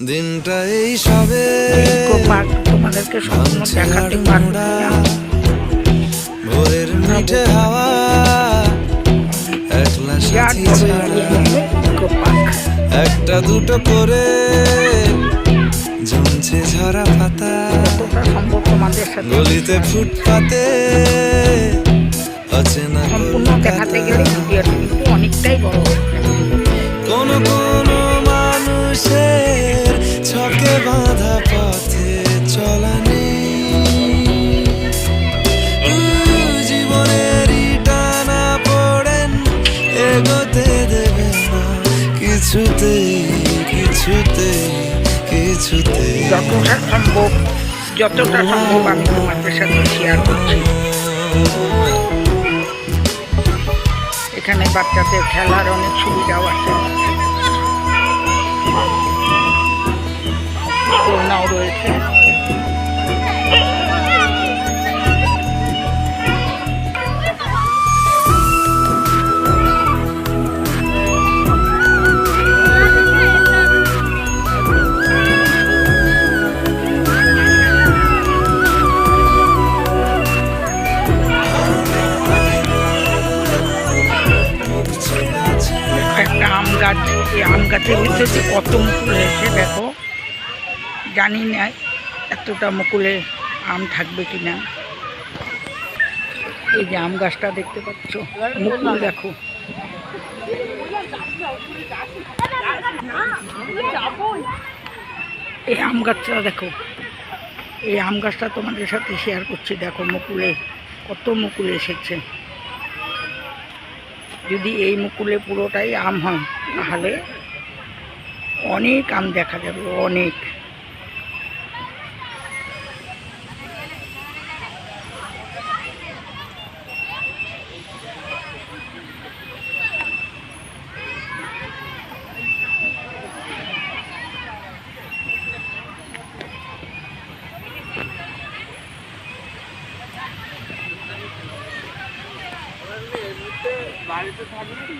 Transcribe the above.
দিনটা এই সবে তোমাদেরকে স্বপ্ন দেখাতে পারবো না। ভোরের মিঠে হাওয়া একলা সাথী ছাড়া একটা দুটো করে জমছে ঝরা পাতা সম্ভব তোমাদের সাথে গলিতে ফুটপাতে অচেনা সম্পূর্ণ দেখাতে গেলে ভিডিওটা কিন্তু অনেকটাই বড়। কোন কোন মানুষের ছকে বাঁধা পথে চলা নেই, জীবনেরই টানা পড়েন এগোতে দেবে না কিছুতেই কিছুতেই কিছুতেই। যতটা সম্ভব আমি তোমাদের সাথে শেয়ার করছি। এখানে বাচ্চাদের খেলার অনেক সুবিধাও আছে, দোলনাও রয়েছে। একটা আম গাছ, এই আম গাছের ভিতরে কত মুকুল হয়েছে দেখো। জানি না এতটা মুকুলে আম থাকবে কিনা। এই যে আম গাছটা দেখতে পাচ্ছ, মুকুল দেখো। এই আম গাছটা দেখো, এই আম গাছটা তোমাদের সাথে শেয়ার করছি। দেখো মুকুলে কত মুকুল এসেছে। যদি এই মুকুলে পুরোটাই আম হয় তাহলে অনেক আম দেখা যাবে, অনেক। বাড়িতে থাকবি